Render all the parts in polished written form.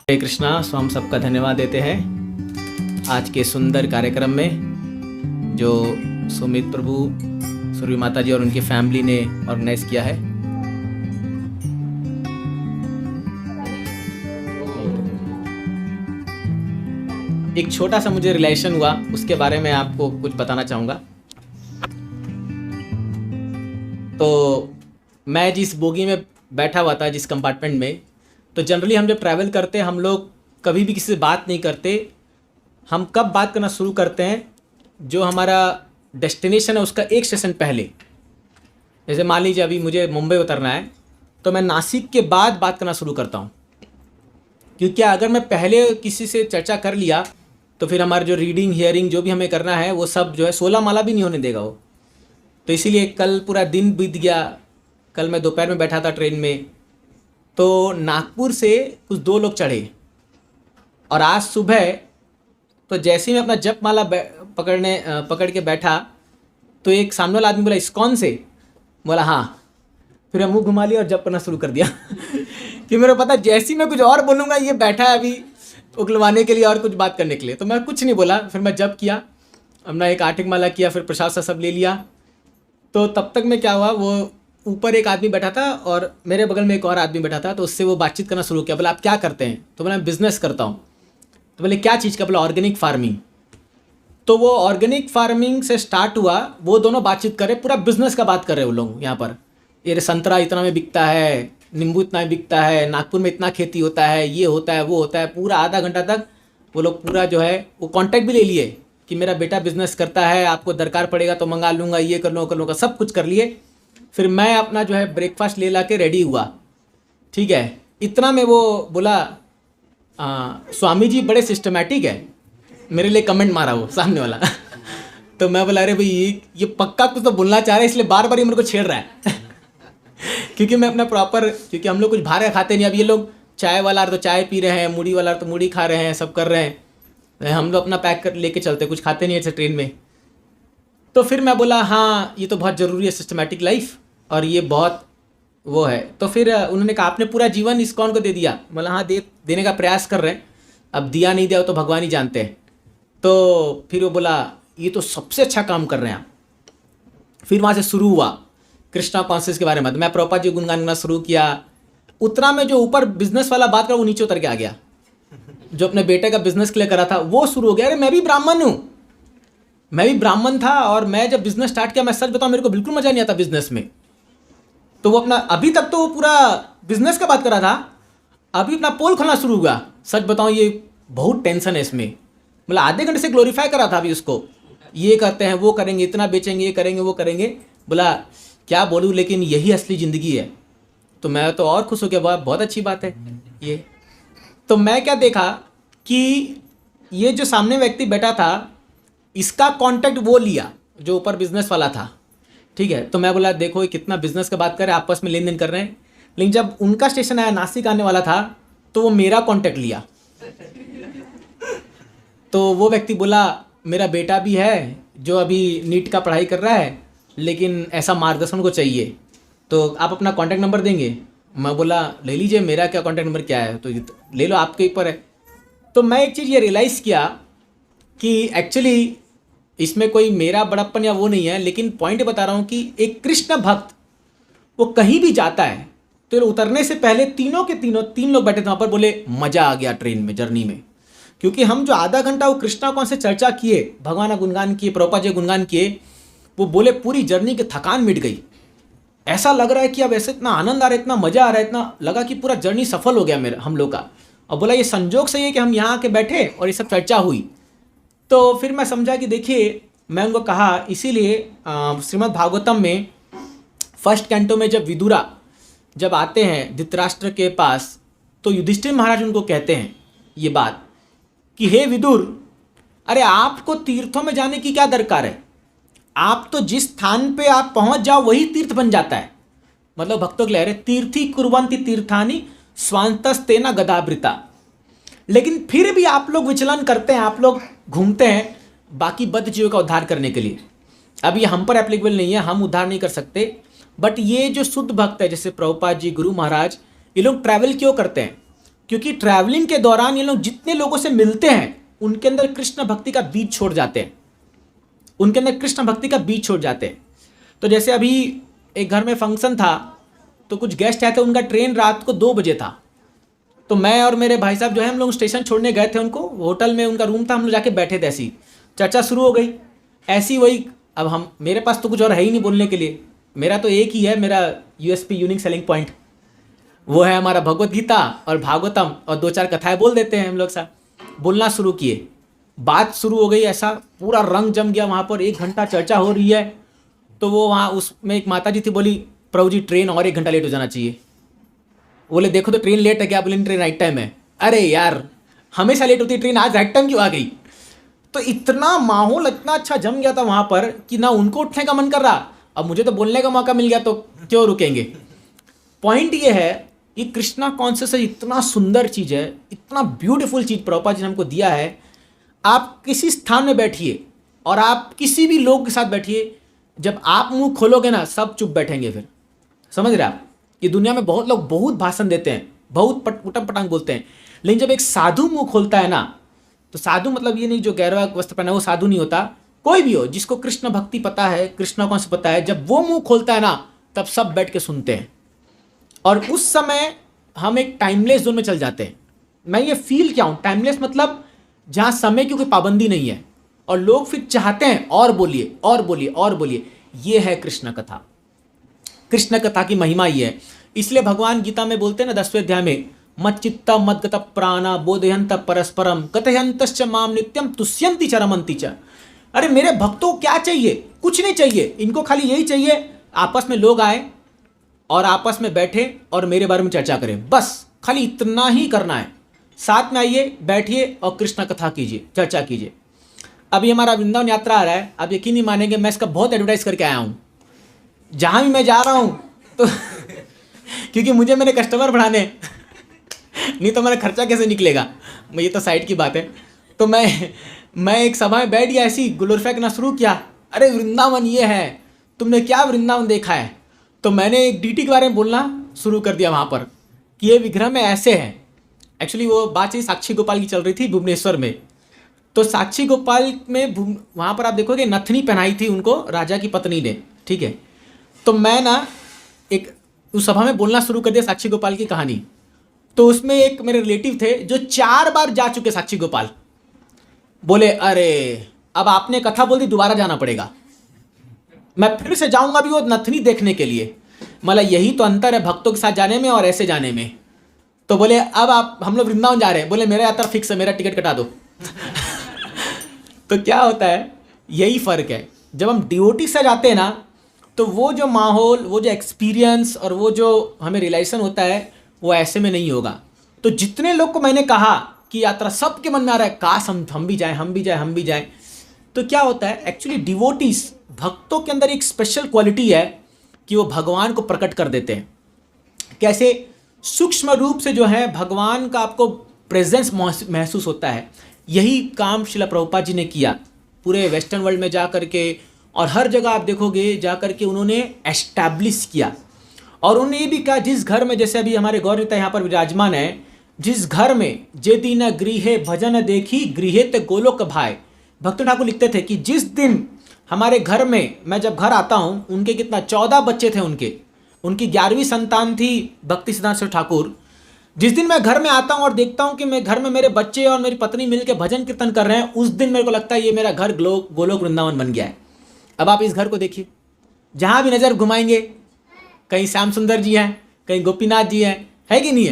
हरे कृष्णा। सो हम सबका धन्यवाद देते हैं आज के सुंदर कार्यक्रम में जो सुमित प्रभु, सूर्य माता जी और उनकी फैमिली ने ऑर्गेनाइज किया है। एक छोटा सा मुझे रिलेशन हुआ, उसके बारे में आपको कुछ बताना चाहूँगा। तो मैं जिस बोगी में बैठा हुआ था, जिस कंपार्टमेंट में, तो जनरली हम जब ट्रैवल करते हैं हम लोग कभी भी किसी से बात नहीं करते। हम कब बात करना शुरू करते हैं, जो हमारा डेस्टिनेशन है उसका एक स्टेशन पहले। जैसे मान लीजिए अभी मुझे मुंबई उतरना है तो मैं नासिक के बाद बात करना शुरू करता हूँ, क्योंकि अगर मैं पहले किसी से चर्चा कर लिया तो फिर हमारा जो रीडिंग हियरिंग जो भी हमें करना है वो सब जो है 16 माला भी नहीं होने देगा वो। तो इसीलिए कल पूरा दिन बीत गया। कल मैं दोपहर में बैठा था ट्रेन में, तो नागपुर से कुछ 2 लोग चढ़े और आज सुबह तो जैसे ही मैं अपना जप माला पकड़ के बैठा तो एक सामने वाला आदमी बोला इस्कॉन से, बोला हाँ। फिर मैं मुंह घुमा लिया और जप करना शुरू कर दिया कि मेरे पता जैसे ही मैं कुछ और बोलूँगा ये बैठा है अभी उगलवाने के लिए और कुछ बात करने के लिए। तो मैं कुछ नहीं बोला, फिर मैं जप किया, अपना एक आठिक माला किया, फिर प्रसाद सा सब ले लिया। तो तब तक में क्या हुआ, वो ऊपर एक आदमी बैठा था और मेरे बगल में एक और आदमी बैठा था। तो उससे वो बातचीत करना शुरू किया। बोला आप क्या करते हैं? तो बोला मैं बिज़नेस करता हूँ। तो बोले क्या चीज़ का? बोला ऑर्गेनिक फार्मिंग। तो वो ऑर्गेनिक फार्मिंग से स्टार्ट हुआ, वो दोनों बातचीत कर रहे, पूरा बिजनेस का बात कर रहे वो लोग। यहाँ पर ये संतरा इतना में बिकता है, नींबू इतना में बिकता है, नागपुर में इतना खेती होता है, ये होता है वो होता है। पूरा आधा घंटा तक वो लोग पूरा जो है वो कॉन्टैक्ट भी ले लिए कि मेरा बेटा बिजनेस करता है, आपको दरकार पड़ेगा तो मंगा लूँगा, ये कर लूँगा, सब कुछ कर लिए। फिर मैं अपना जो है ब्रेकफास्ट ले ला के रेडी हुआ, ठीक है। इतना में वो बोला स्वामी जी बड़े सिस्टमैटिक है, मेरे लिए कमेंट मारा वो सामने वाला तो मैं बोला अरे भाई ये पक्का कुछ तो बोलना चाह रहा है, इसलिए बार बार ये मेरे को छेड़ रहा है क्योंकि मैं अपना प्रॉपर, क्योंकि हम लोग कुछ बाहर खाते नहीं। अब ये लोग चाय वाला तो चाय पी रहे हैं, मूढ़ी वाला तो मूढ़ी खा रहे हैं, सब कर रहे हैं। हम लोग अपना पैक कर लेके चलते, कुछ खाते नहीं ऐसे ट्रेन में। तो फिर मैं बोला हाँ ये तो बहुत ज़रूरी है सिस्टमैटिक लाइफ, और ये बहुत वो है। तो फिर उन्होंने कहा आपने पूरा जीवन इस्कॉन को दे दिया? बोला हाँ देने का प्रयास कर रहे हैं, अब दिया नहीं दिया तो भगवान ही जानते हैं। तो फिर वो बोला ये तो सबसे अच्छा काम कर रहे हैं आप। फिर वहाँ से शुरू हुआ कृष्णा कॉन्शियस के बारे में। तो मैं प्रभुपाद जी गुणगान करना शुरू किया। उतना में जो ऊपर बिजनेस वाला बात कर वो नीचे उतर के आ गया, जो अपने बेटे का बिजनेस के लिए करा था वो शुरू हो गया। अरे मैं भी ब्राह्मण हूँ, मैं भी ब्राह्मण था, और मैं जब बिजनेस स्टार्ट किया, मैं सच बताऊँ मेरे को बिल्कुल मजा नहीं आता बिजनेस में। तो वो अपना अभी तक तो वो पूरा बिजनेस का बात कर रहा था, अभी अपना पोल खोलना शुरू हुआ। सच बताऊँ ये बहुत टेंशन है इसमें। मतलब आधे घंटे से ग्लोरीफाई कर रहा था अभी उसको, ये करते हैं वो करेंगे, इतना बेचेंगे, ये करेंगे वो करेंगे। बोला क्या बोलूँ, लेकिन यही असली ज़िंदगी है। तो मैं तो और खुश हो गया, बहुत अच्छी बात है ये। तो मैं क्या देखा कि ये जो सामने व्यक्ति बैठा था इसका कांटेक्ट वो लिया जो ऊपर बिजनेस वाला था, ठीक है। तो मैं बोला देखो ये कितना बिजनेस का बात कर रहे हैं, आपस में लेन देन कर रहे हैं। लेकिन जब उनका स्टेशन आया, नासिक आने वाला था, तो वो मेरा कांटेक्ट लिया। तो वो व्यक्ति बोला मेरा बेटा भी है जो अभी नीट का पढ़ाई कर रहा है, लेकिन ऐसा मार्गदर्शन को चाहिए, तो आप अपना कांटेक्ट नंबर देंगे? मैं बोला ले लीजिए, मेरा क्या कांटेक्ट नंबर क्या है, तो ले लो, आपके ऊपर है। तो मैं एक चीज़ ये रियलाइज़ किया कि एक्चुअली इसमें कोई मेरा बड़प्पन या वो नहीं है, लेकिन पॉइंट बता रहा हूँ कि एक कृष्ण भक्त वो कहीं भी जाता है तो उतरने से पहले तीनों के तीनों 3 लोग बैठे थे वहाँ पर, बोले मज़ा आ गया ट्रेन में, जर्नी में। क्योंकि हम जो आधा घंटा वो कृष्णा कौन से चर्चा किए, भगवान का गुणगान किए, प्रभुपाद जी गुणगान किए, वो बोले पूरी जर्नी की थकान मिट गई। ऐसा लग रहा है कि अब ऐसे इतना आनंद आ रहा है, इतना मज़ा आ रहा है, इतना लगा कि पूरा जर्नी सफल हो गया मेरा, हम लोग का। और बोला ये संजोग सही है कि हम यहाँ आके बैठे और ये सब चर्चा हुई। तो फिर मैं समझा कि देखिए, मैं उनको कहा, इसीलिए श्रीमद् भागवतम में फर्स्ट कैंटो में जब विदुरा जब आते हैं धृतराष्ट्र के पास, तो युधिष्ठिर महाराज उनको कहते हैं ये बात कि हे विदुर, अरे आपको तीर्थों में जाने की क्या दरकार है, आप तो जिस स्थान पे आप पहुंच जाओ वही तीर्थ बन जाता है। मतलब भक्तों के लिए तीर्थी कुर्वन्ति तीर्थानि स्वांतस्तेना गदावृता। लेकिन फिर भी आप लोग विचलन करते हैं, आप लोग घूमते हैं बाकी बद्ध जीवों का उद्धार करने के लिए। अब ये हम पर एप्लीकेबल नहीं है, हम उद्धार नहीं कर सकते, बट ये जो शुद्ध भक्त है जैसे प्रभुपाद जी, गुरु महाराज, ये लोग ट्रैवल क्यों करते हैं? क्योंकि ट्रैवलिंग के दौरान ये लोग जितने लोगों से मिलते हैं उनके अंदर कृष्ण भक्ति का बीज छोड़ जाते हैं, उनके अंदर कृष्ण भक्ति का बीज छोड़ जाते हैं। तो जैसे अभी एक घर में फंक्शन था, तो कुछ गेस्ट आए थे, उनका ट्रेन रात को 2 बजे था। तो मैं और मेरे भाई साहब जो है हम लोग स्टेशन छोड़ने गए थे उनको, होटल में उनका रूम था, हम लोग जाके बैठे थे, ऐसी चर्चा शुरू हो गई, ऐसी वही। अब हम, मेरे पास तो कुछ और है ही नहीं बोलने के लिए, मेरा तो एक ही है, मेरा यूएसपी, यूनिक सेलिंग पॉइंट, वो है हमारा भगवत गीता और भागवतम, और 2-4 कथाएं बोल देते हैं हम लोग। सा बोलना शुरू किए, बात शुरू हो गई, ऐसा पूरा रंग जम गया वहाँ पर, 1 घंटा चर्चा हो रही है। तो वो वहाँ उसमें एक माता जी थी, बोली प्रभु जी ट्रेन और 1 घंटा लेट हो जाना चाहिए। बोले देखो तो ट्रेन लेट है क्या? बोले ट्रेन राइट टाइम है। अरे यार हमेशा लेट होती है ट्रेन, आज राइट टाइम क्यों आ गई? तो इतना माहौल इतना अच्छा जम गया था वहाँ पर कि ना उनको उठने का मन कर रहा, अब मुझे तो बोलने का मौका मिल गया तो क्यों रुकेंगे। पॉइंट ये है कि कृष्णा कॉन्शियस इतना सुंदर चीज़ है, इतना ब्यूटीफुल चीज़ प्रभुपाद जी ने हमको दिया है। आप किसी स्थान में बैठिए और आप किसी भी लोग के साथ बैठिए, जब आप मुंह खोलोगे ना सब चुप बैठेंगे। फिर समझ रहे आप कि दुनिया में बहुत लोग बहुत भाषण देते हैं, बहुत उटम पटांग बोलते हैं, लेकिन जब एक साधु मुंह खोलता है ना, तो साधु मतलब ये नहीं जो गैरवा वस्त्र पहना वो साधु नहीं होता, कोई भी हो जिसको कृष्ण भक्ति पता है, कृष्ण कौन से पता है, जब वो मुंह खोलता है ना तब सब बैठ के सुनते हैं। और उस समय हम एक टाइमलेस जोन में चल जाते हैं। मैं ये फील किया हूँ, टाइमलेस मतलब जहाँ समय की कोई पाबंदी नहीं है और लोग फिर चाहते हैं और बोलिए और बोलिए और बोलिए। ये है कृष्ण कथा, कृष्ण कथा की महिमा ये है। इसलिए भगवान गीता में बोलते हैं ना 10वें अध्याय में, मत चित्त मद्गत प्राणा बोधयंत परस्परम कथयंतश्च माम नित्यम तुष्यंति च रमन्ति च। अरे मेरे भक्तों को क्या चाहिए? कुछ नहीं चाहिए, इनको खाली यही चाहिए आपस में लोग आए और आपस में बैठे और मेरे बारे में चर्चा करें, बस खाली इतना ही करना है। साथ में आइए, बैठिए और कृष्ण कथा कीजिए, चर्चा कीजिए। अभी हमारा वृंदावन यात्रा आ रहा है, आप यकीन नहीं मानेंगे, मैं इसका बहुत एडवर्टाइज करके आया हूँ जहाँ भी मैं जा रहा हूँ तो क्योंकि मुझे मेरे कस्टमर बढ़ाने नहीं तो मेरा खर्चा कैसे निकलेगा, ये तो साइड की बात है। तो मैं एक सभा में बैठ गया, ऐसी ग्लोरीफाई करना शुरू किया, अरे वृंदावन ये है, तुमने क्या वृंदावन देखा है? तो मैंने एक डीटी के बारे में बोलना शुरू कर दिया वहाँ पर कि ये विग्रह में ऐसे है। एक्चुअली वो बात चाहिए साक्षी गोपाल की चल रही थी भुवनेश्वर में। तो साक्षी गोपाल में वहाँ पर आप देखोगे नथनी पहनाई थी उनको राजा की पत्नी ने, ठीक है। तो मैं ना एक उस सभा में बोलना शुरू कर दिया साक्षी गोपाल की कहानी। तो उसमें एक मेरे रिलेटिव थे जो 4 बार जा चुके साक्षी गोपाल, बोले अरे अब आपने कथा बोल दी, दोबारा जाना पड़ेगा, मैं फिर से जाऊंगा भी वो नथनी देखने के लिए। मतलब यही तो अंतर है भक्तों के साथ जाने में और ऐसे जाने में। तो बोले अब आप, हम लोग वृंदावन जा रहे हैं, बोले मेरा यात्रा फिक्स है, मेरा टिकट कटा दो। तो क्या होता है, यही फर्क है। जब हम डिवोटी से जाते हैं ना, तो वो जो माहौल, वो जो एक्सपीरियंस और वो जो हमें रियलाइजेशन होता है वो ऐसे में नहीं होगा। तो जितने लोग को मैंने कहा कि यात्रा सबके मन में आ रहा है, काश हम भी जाएं, हम भी जाएं, हम भी जाएं। तो क्या होता है, एक्चुअली डिवोटीज, भक्तों के अंदर एक स्पेशल क्वालिटी है कि वो भगवान को प्रकट कर देते हैं। कैसे? सूक्ष्म रूप से जो है भगवान का आपको प्रेजेंस महसूस होता है। यही काम श्रील प्रभुपाद जी ने किया पूरे वेस्टर्न वर्ल्ड में जा करके, और हर जगह आप देखोगे जा करके उन्होंने एस्टैब्लिश किया। और उन्होंने ये भी कहा, जिस घर में, जैसे अभी हमारे गौर नेता यहाँ पर विराजमान है, जिस घर में जे दिन गृहे भजन देखी गृहे ते गोलोक भाई। भक्त ठाकुर लिखते थे कि जिस दिन हमारे घर में, मैं जब घर आता हूँ, उनके कितना 14 बच्चे थे, उनकी 11वीं संतान थी भक्ति सिद्धांत ठाकुर। जिस दिन मैं घर में आता हूँ और देखता हूँ कि मैं घर में मेरे बच्चे और मेरी पत्नी मिलकर भजन कीर्तन कर रहे हैं, उस दिन मेरे को लगता है ये मेरा घर गोलोक वृंदावन बन गया है। अब आप इस घर को देखिए, जहाँ भी नज़र घुमाएंगे, कहीं श्याम सुंदर जी हैं, कहीं गोपीनाथ जी हैं, है कि नहीं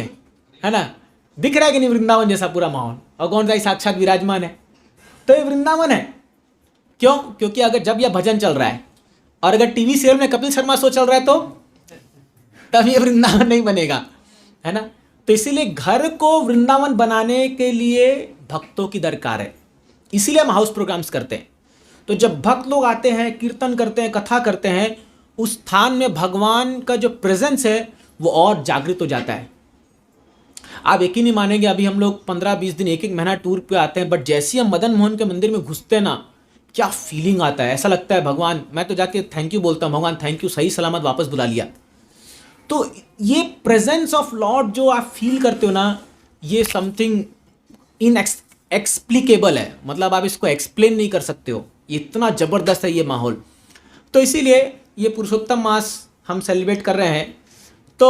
है ना? दिख रहा है कि नहीं वृंदावन जैसा पूरा माहौल? और गौर साई साक्षात विराजमान है, तो ये वृंदावन है। क्यों? क्योंकि अगर जब यह भजन चल रहा है और अगर टीवी सीरियल में कपिल शर्मा शो चल रहा है, तो तब ये वृंदावन नहीं बनेगा, है ना? तो इसीलिए घर को वृंदावन बनाने के लिए भक्तों की दरकार है। इसीलिए हम हाउस प्रोग्राम्स करते हैं। तो जब भक्त लोग आते हैं, कीर्तन करते हैं, कथा करते हैं, उस स्थान में भगवान का जो प्रेजेंस है वो और जागृत हो जाता है। आप यकीन नहीं मानेंगे, अभी हम लोग 15-20 दिन, 1-1 महीना टूर पे आते हैं, बट जैसे ही हम मदन मोहन के मंदिर में घुसते ना, क्या फीलिंग आता है, ऐसा लगता है भगवान, मैं तो जाके थैंक यू बोलता हूँ, भगवान थैंक यू, सही सलामत वापस बुला लिया। तो ये प्रेजेंस ऑफ लॉर्ड जो आप फील करते हो ना, ये समथिंग इन एक्सप्लिकेबल है, मतलब आप इसको एक्सप्लेन नहीं कर सकते हो, ये इतना ज़बरदस्त है ये माहौल। तो इसीलिए ये पुरुषोत्तम मास हम सेलिब्रेट कर रहे हैं। तो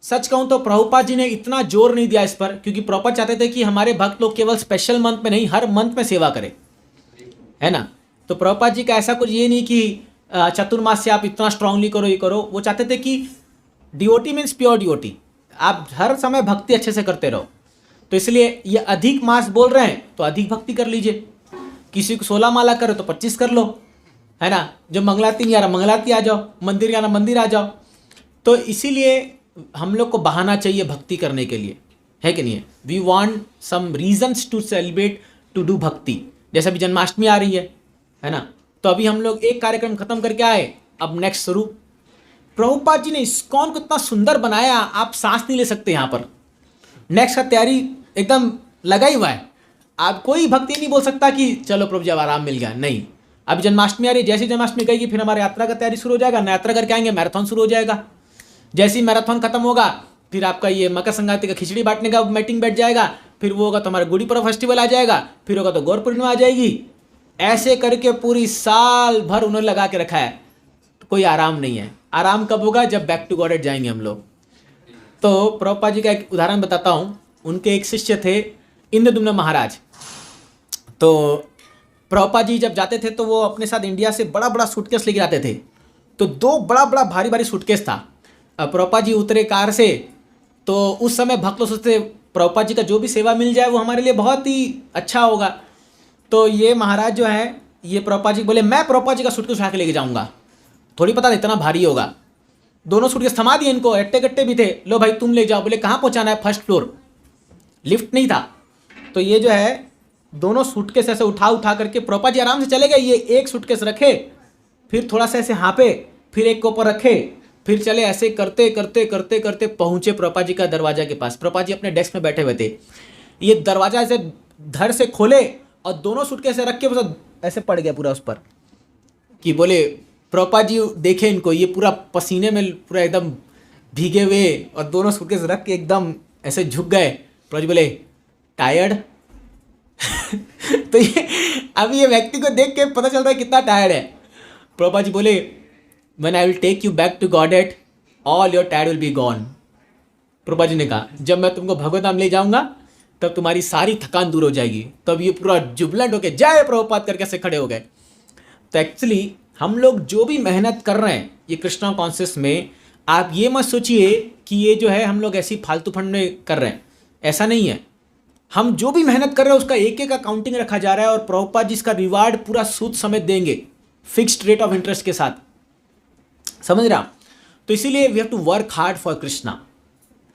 सच कहूँ तो प्रभुपाद जी ने इतना जोर नहीं दिया इस पर, क्योंकि प्रभुपाद चाहते थे कि हमारे भक्त लोग केवल स्पेशल मंथ में नहीं, हर मंथ में सेवा करें, है ना। तो प्रभुपाद जी का ऐसा कुछ ये नहीं कि चतुर्मास से आप इतना स्ट्रांगली करो ये करो, वो चाहते थे कि डिओटी मीन्स प्योर डिओटी, आप हर समय भक्ति अच्छे से करते रहो। तो इसलिए ये अधिक मास बोल रहे हैं तो अधिक भक्ति कर लीजिए, किसी को 16 माला करो तो 25 कर लो, है ना। जो मंगलाती नहीं आ रहा मंगलाती आ जाओ, मंदिर आना मंदिर आ जाओ। तो इसीलिए हम लोग को बहाना चाहिए भक्ति करने के लिए, है कि नहीं है। We want some reasons to celebrate, to do bhakti. जैसे अभी जन्माष्टमी आ रही है ना। तो अभी हम लोग एक कार्यक्रम खत्म करके आए, अब नेक्स्ट शुरू। प्रभुपाद जी ने इस्कॉन को इतना सुंदर बनाया, आप सांस नहीं ले सकते यहाँ पर। नेक्स्ट का तैयारी एकदम लगा ही हुआ है, आप कोई भक्ति नहीं बोल सकता कि चलो प्रभु जी अब आराम मिल गया, नहीं। अभी जन्माष्टमी आ रही है, जैसी जन्माष्टमी गई फिर हमारे यात्रा का तैयारी शुरू हो जाएगा, यात्रा करके आएंगे, मैराथन शुरू हो जाएगा। जैसे ही मैराथन खत्म होगा फिर आपका ये मकर संक्रांति का खिचड़ी बांटने का मीटिंग बैठ जाएगा, फिर वो होगा तो हमारा गुड़ी पर्व फेस्टिवल आ जाएगा, फिर होगा तो गौर पूर्णिमा आ जाएगी। ऐसे करके पूरी साल भर उन्होंने लगा के रखा है, कोई आराम नहीं है। आराम कब होगा, जब बैक टू गॉडेड जाएंगे हम लोग। तो प्रभुपाद जी का एक उदाहरण बताता हूँ। उनके एक शिष्य थे इंद्रदुम्न महाराज। तो प्रभुपाद जी जब जाते थे तो वो अपने साथ इंडिया से बड़ा बड़ा सूटकेस लेके आते थे। तो 2 बड़ा बड़ा भारी भारी सूटकेस था। अब प्रभुपाद जी उतरे कार से, तो उस समय भक्त लोग सोचते प्रभुपाद जी का जो भी सेवा मिल जाए वो हमारे लिए बहुत ही अच्छा होगा। तो ये महाराज जो है, ये प्रभुपाद जी बोले मैं प्रभुपाद जी का सूटकेस उठा के लेके जाऊँगा, थोड़ी पता था इतना भारी होगा। दोनों सूटकेस थमा दिए इनको, अट्टे कट्टे भी थे, लो भाई तुम ले जाओ। बोले कहाँ पहुँचाना है, फर्स्ट फ्लोर, लिफ्ट नहीं था। तो ये जो है दोनों सूटकेस ऐसे उठा उठा करके प्रभुपाद जी आराम से चले गए। ये एक सूटकेस रखे, फिर थोड़ा सा ऐसे हाँपे, फिर एक के ऊपर रखे, फिर चले, ऐसे करते करते करते करते पहुँचे प्रभुपाद जी का दरवाजा के पास। प्रभुपाद जी अपने डेस्क में बैठे हुए थे, ये दरवाजा ऐसे धड़ से खोले और दोनों सूटकेस रख के बस ऐसे पड़ गया पूरा उस पर, कि बोले प्रभुपाद जी देखे इनको, ये पूरा पसीने में पूरा एकदम भीगे हुए, और दोनों सूटकेस रख के एकदम ऐसे झुक गए। प्रभुपाद जी बोले टायर्ड। तो ये अभी ये व्यक्ति को देख के पता चल रहा है कितना टायर्ड है। प्रभुपाद जी बोले when I will take you back to godhead all your tired will be gone. Prabhupada ji ने कहा जब मैं तुमको भगवत धाम ले जाऊंगा तब तुम्हारी सारी थकान दूर हो जाएगी। तब ये पूरा जुबलेंट होके जय प्रभुपाद करके ऐसे खड़े हो गए। तो एक्चुअली हम लोग जो भी मेहनत कर रहे हैं ये कृष्णा कॉन्शियस में, आप ये मत सोचिए कि ये जो है हम लोग ऐसी फालतू फंड में कर रहे हैं, ऐसा नहीं है। हम जो भी मेहनत कर रहे हैं उसका एक एक अकाउंटिंग रखा जा रहा है, और प्रभुपाद जी इसका रिवार्ड पूरा सूद समेत देंगे, फिक्स्ड रेट ऑफ इंटरेस्ट के साथ, समझ रहे आप। तो इसीलिए we have to work hard for Krishna,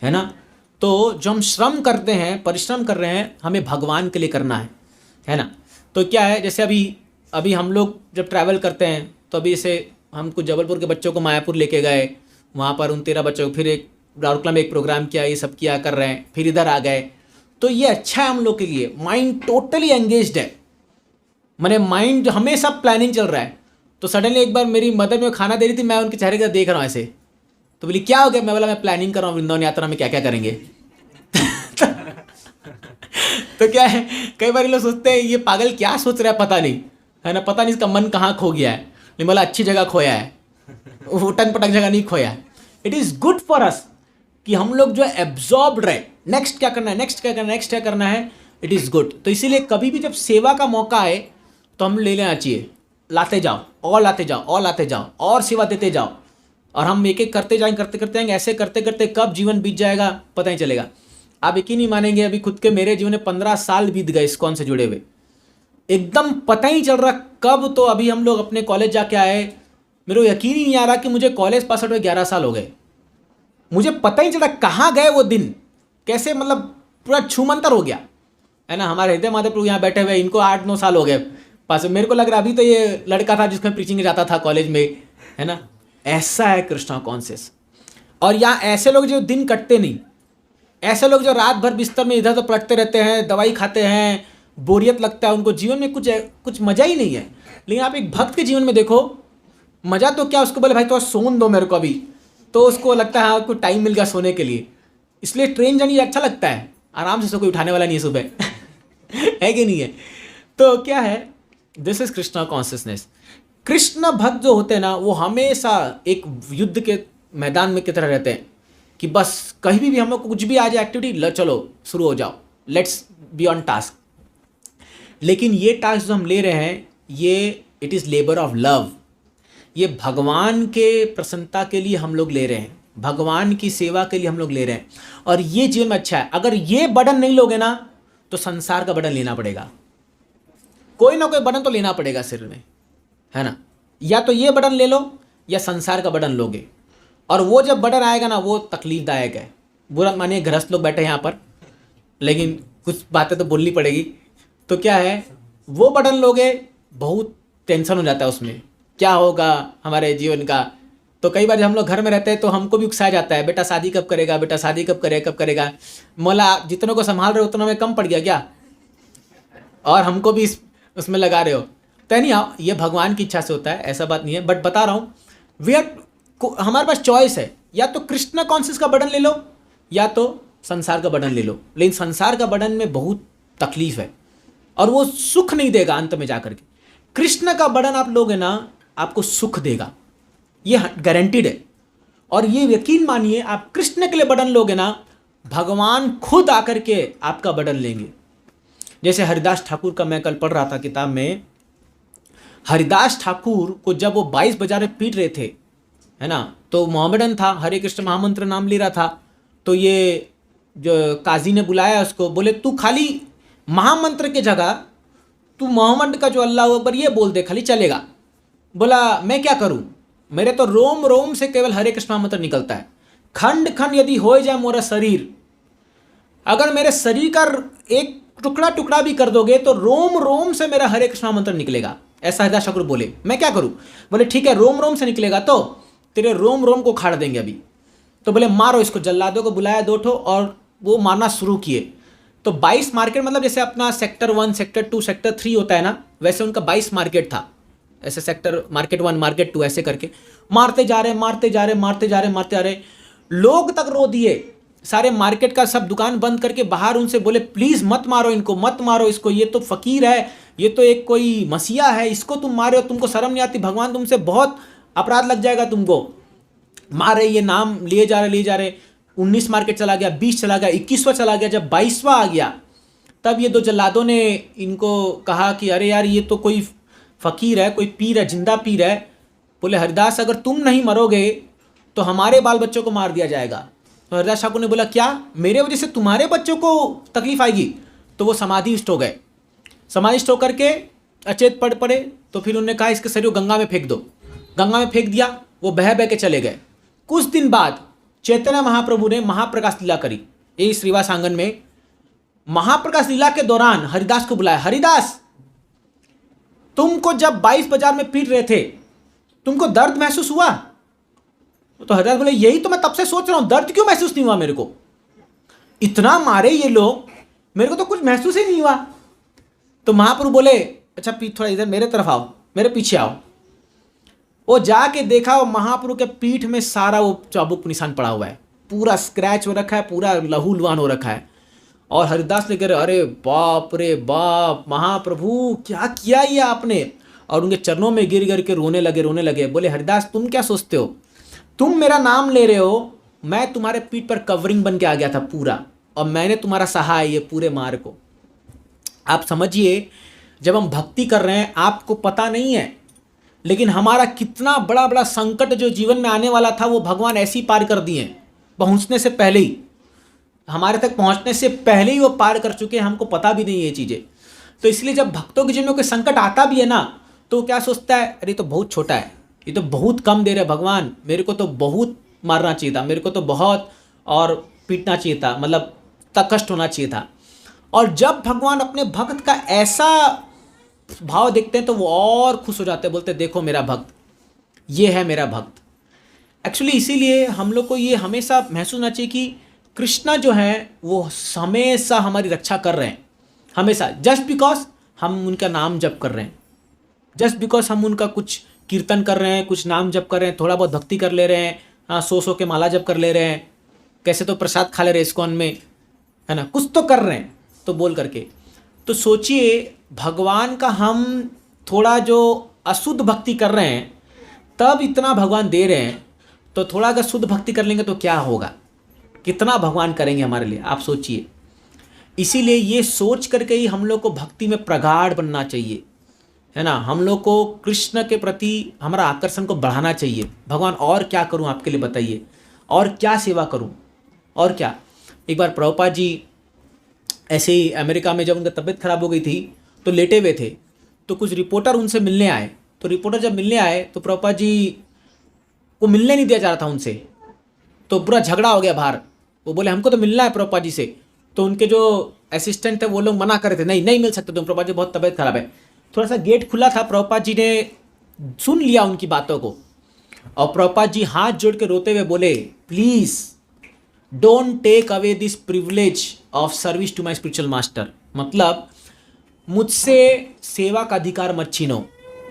है ना। तो जो हम श्रम करते हैं, परिश्रम कर रहे हैं, हमें भगवान के लिए करना है ना। तो क्या है, जैसे अभी हम लोग जब ट्रैवल करते हैं तो अभी जैसे हम कुछ जबलपुर के बच्चों को मायापुर लेके गए, वहाँ पर उन 13 बच्चों को, फिर एक राउरकेला में एक प्रोग्राम किया, ये सब किया कर रहे हैं, फिर इधर आ गए। तो ये अच्छा है हम लोग के लिए, माइंड टोटली एंगेज्ड है, मैंने माइंड हमेशा प्लानिंग चल रहा है। तो सडनली एक बार मेरी मदर में खाना दे रही थी, मैं उनके चेहरे का देख रहा हूँ ऐसे, तो बोली क्या हो गया, मैं बोला मैं प्लानिंग कर रहा हूँ वृंदावन यात्रा में क्या क्या करेंगे। तो क्या है, कई बार लोग सोचते हैं ये पागल क्या सोच रहा है, पता नहीं, है ना, पता नहीं इसका मन कहाँ खो गया है। नहीं बोला अच्छी जगह खोया है, उटन पटक जगह नहीं खोया है। It is good for us कि हम लोग जो है एब्जॉर्ब्ड रहे, नेक्स्ट क्या करना है, नेक्स्ट क्या करना है, नेक्स्ट क्या करना है, इट इज़ गुड। तो इसीलिए कभी भी जब सेवा का मौका आए तो हम ले लेना चाहिए, लाते जाओ और लाते जाओ और लाते जाओ और सेवा देते जाओ, और हम एक एक करते जाएंगे, करते करते जाएंगे, ऐसे करते करते कब जीवन बीत जाएगा पता नहीं चलेगा। आप यकीन नहीं मानेंगे, अभी खुद के मेरे जीवन में 15 साल बीत गए इस्कॉन से जुड़े हुए, एकदम पता ही नहीं चल रहा कब। तो अभी हम लोग अपने कॉलेज जाके आए, मेरे को यकीन ही नहीं आ रहा कि मुझे कॉलेज पास आउट हुए 11 साल हो गए, मुझे पता ही नहीं चला कहाँ गए वो दिन, कैसे मतलब पूरा छूमंतर हो गया, है ना। हमारे हृदय माधव प्रभु यहाँ बैठे हुए, इनको 8-9 साल हो गए पास। मेरे को लग रहा अभी तो ये लड़का था जिसमें प्रीचिंग जाता था कॉलेज में, है ना। ऐसा है कृष्णा कॉन्शियस। और यहाँ ऐसे लोग जो दिन कटते नहीं, ऐसे लोग जो रात भर बिस्तर में इधर तो पलटते रहते हैं, दवाई खाते हैं, बोरियत लगता है उनको, जीवन में कुछ मज़ा ही नहीं है। लेकिन आप एक भक्त के जीवन में देखो, मज़ा तो क्या, उसको बोले भाई थोड़ा सोन दो मेरे को अभी, तो उसको लगता है हाँ आपको टाइम मिल गया सोने के लिए। इसलिए ट्रेन जर्नी अच्छा लगता है, आराम से, कोई उठाने वाला नहीं है सुबह है कि नहीं है। तो क्या है, this is Krishna consciousness. Krishna भक्त जो होते हैं ना, वो हमेशा एक युद्ध के मैदान में की तरह रहते हैं कि बस कहीं भी हम लोग को कुछ भी आ जाए एक्टिविटी, चलो शुरू हो जाओ, लेट्स बी ऑन टास्क। लेकिन ये टास्क जो हम ले रहे हैं, ये it is labour of love. ये भगवान के प्रसन्नता के लिए हम लोग ले रहे हैं, भगवान की सेवा के लिए हम लोग ले रहे हैं, और ये जीवन में अच्छा है। अगर ये बर्डन नहीं लोगे ना, तो संसार का बर्डन लेना पड़ेगा, कोई ना कोई बर्डन तो लेना पड़ेगा सिर में, है ना। या तो ये बर्डन ले लो या संसार का बर्डन लोगे, और वो जब बर्डन आएगा ना, वो तकलीफदायक है। बुरा मानिए गृहस्थ लोग बैठे हैं यहाँ पर, लेकिन कुछ बातें तो बोलनी पड़ेगी। तो क्या है, वो बर्डन लोगे, बहुत टेंशन हो जाता है उसमें, क्या होगा हमारे जीवन का। तो कई बार जब हम लोग घर में रहते हैं तो हमको भी उकसाया जाता है, बेटा शादी कब करेगा, बेटा शादी कब करेगा। मौला जितनों को संभाल रहे हो उतना में कम पड़ गया क्या, और हमको भी उसमें लगा रहे हो। तो नहीं, ये भगवान की इच्छा से होता है, ऐसा बात नहीं है। बट बता रहा हूँ, हमारे पास चॉइस है, या तो कृष्ण कॉन्शियस का बर्डन ले लो या तो संसार का बर्डन ले लो। लेकिन संसार का बर्डन में बहुत तकलीफ है और वो सुख नहीं देगा अंत में जाकर के। कृष्ण का बर्डन आप लोगे ना, आपको सुख देगा, ये गारंटीड है। और ये यकीन मानिए, आप कृष्ण के लिए बर्डन लोगे ना, भगवान खुद आकर के आपका बर्डन लेंगे। जैसे हरिदास ठाकुर का मैं कल पढ़ रहा था किताब में, हरिदास ठाकुर को जब वो 22 बाजार में पीट रहे थे, है ना, तो मोहम्मदन था, हरे कृष्ण महामंत्र नाम ले रहा था। तो ये जो काजी ने बुलाया उसको, बोले तू खाली महामंत्र के जगह तू मोहम्मद का जो अल्लाह अकबर ये बोल दे, खाली चलेगा। बोला मैं क्या करूं, मेरे तो रोम रोम से केवल हरे कृष्ण महामंत्र निकलता है, खंड खंड यदि हो जाए मोरा शरीर, अगर मेरे शरीर का एक टुकड़ा टुकड़ा भी कर दोगे तो रोम रोम से मेरा हरे कृष्ण मंत्र निकलेगा। ऐसा हरिदास ठाकुर बोले। मैं क्या करूं, बोले ठीक है रोम रोम से निकलेगा तो तेरे रोम रोम को खाड़ देंगे अभी। तो बोले मारो इसको, जल्लादों को बुलाया 2 ठो और वो मारना शुरू किए। तो 22 मार्केट, मतलब जैसे अपना सेक्टर 1 सेक्टर 2 सेक्टर 3 होता है ना, वैसे उनका 22 मार्केट था। ऐसे सेक्टर मार्केट 1 मार्केट 2 ऐसे करके मारते जा रहे, लोग तक रो दिए। सारे मार्केट का सब दुकान बंद करके बाहर उनसे बोले प्लीज मत मारो इनको, मत मारो इसको, ये तो फकीर है, ये तो एक कोई मसीहा है, इसको तुम मारे हो, तुमको शर्म नहीं आती, भगवान तुमसे बहुत अपराध लग जाएगा तुमको। मार रहे, ये नाम लिए जा रहे। 19 मार्केट चला गया, 20 चला गया, 21वां चला गया। जब 22वां आ गया तब ये 2 जल्लादों ने इनको कहा कि अरे यार ये तो कोई फकीर है, कोई पीर है, जिंदा पीर है। बोले हरिदास अगर तुम नहीं मरोगे तो हमारे बाल बच्चों को मार दिया जाएगा। तो हरिदास ठाकुर ने बोला क्या, मेरे वजह से तुम्हारे बच्चों को तकलीफ आएगी? तो वो समाधिस्थ हो गए। समाधिस्थ होकर के अचेत पड़ पड़े। तो फिर उन्होंने कहा इसके शरीर को गंगा में फेंक दो। गंगा में फेंक दिया, वो बह बह के चले गए। कुछ दिन बाद चैतन्य महाप्रभु ने महाप्रकाश लीला करी, यही श्रीवास आंगन में। महाप्रकाश लीला के दौरान हरिदास को बुलाया, हरिदास तुमको जब 22 बाजार में पीट रहे थे तुमको दर्द महसूस हुआ? तो हरिदास बोले यही तो मैं तब से सोच रहा हूं, दर्द क्यों महसूस नहीं हुआ मेरे को, इतना मारे ये लोग, मेरे को तो कुछ महसूस ही नहीं हुआ। तो महाप्रभु बोले अच्छा थोड़ा इधर मेरे तरफ आओ, मेरे पीछे आओ। वो जाके देखा, वो महाप्रभु के पीठ में सारा वो चाबुक निशान पड़ा हुआ है, पूरा स्क्रैच हो रखा है, पूरा लहूलुहान हो रखा है। और हरिदास ने कह रहे अरे बाप रे बाप, महाप्रभु क्या किया ये आपने? और उनके चरणों में गिर गिर के रोने लगे। बोले हरिदास तुम क्या सोचते हो, तुम मेरा नाम ले रहे हो, मैं तुम्हारे पीठ पर कवरिंग बन के आ गया था पूरा, और मैंने तुम्हारा सहा है ये पूरे मार को। आप समझिए, जब हम भक्ति कर रहे हैं आपको पता नहीं है, लेकिन हमारा कितना बड़ा बड़ा संकट जो जीवन में आने वाला था वो भगवान ऐसे ही पार कर दिए, पहुंचने से पहले ही, हमारे तक पहुंचने से पहले ही वो पार कर चुके हैं, हमको पता भी नहीं है ये चीज़ें। तो इसलिए जब भक्तों के जीवन में कोई संकट आता भी है ना, तो क्या सोचता है, अरे तो बहुत छोटा है, ये तो बहुत कम दे रहे भगवान, मेरे को तो बहुत मारना चाहिए था, मेरे को तो बहुत और पीटना चाहिए था, मतलब तक कष्ट होना चाहिए था। और जब भगवान अपने भक्त का ऐसा भाव देखते हैं तो वो और खुश हो जाते हैं, बोलते हैं देखो मेरा भक्त, ये है मेरा भक्त। एक्चुअली इसीलिए हम लोग को ये हमेशा महसूस होना चाहिए कि कृष्णा जो है वो हमेशा हमारी रक्षा कर रहे हैं, हमेशा, जस्ट बिकॉज हम उनका नाम जप कर रहे हैं, जस्ट बिकॉज हम उनका कुछ कीर्तन कर रहे हैं, कुछ नाम जप कर रहे हैं, थोड़ा बहुत भक्ति कर ले रहे हैं, हाँ 100 के माला जप कर ले रहे हैं, कैसे तो प्रसाद खा ले रहे इस्कॉन में, है ना, कुछ तो कर रहे हैं तो बोल करके। तो सोचिए भगवान का हम थोड़ा जो अशुद्ध भक्ति कर रहे हैं तब इतना भगवान दे रहे हैं, तो थोड़ा अगर शुद्ध भक्ति कर लेंगे तो क्या होगा, कितना भगवान करेंगे हमारे लिए, आप सोचिए। इसीलिए ये सोच करके ही हम लोग को भक्ति में प्रगाढ़ बनना चाहिए, है ना। हम लोग को कृष्ण के प्रति हमारा आकर्षण को बढ़ाना चाहिए। भगवान और क्या करूं आपके लिए बताइए, और क्या सेवा करूं, और क्या। एक बार प्रभुपाद जी ऐसे ही अमेरिका में जब उनका तबीयत खराब हो गई थी तो लेटे हुए थे, तो कुछ रिपोर्टर उनसे मिलने आए। तो रिपोर्टर जब मिलने आए तो प्रभुपाद जी को मिलने नहीं दिया जा रहा था उनसे, तो पूरा झगड़ा हो गया बाहर। वो बोले हमको तो मिलना है प्रभुपाद जी से, तो उनके जो असिस्टेंट थे वो लोग मना कर रहे थे, नहीं नहीं मिल सकते तुम, प्रभुपाद जी बहुत तबीयत खराब है। थोड़ा सा गेट खुला था, प्रभुपाद जी ने सुन लिया उनकी बातों को, और प्रभुपाद जी हाथ जोड़ के रोते हुए बोले, please don't take away this privilege of service to my spiritual master. मतलब मुझसे सेवा का अधिकार मत छीनो,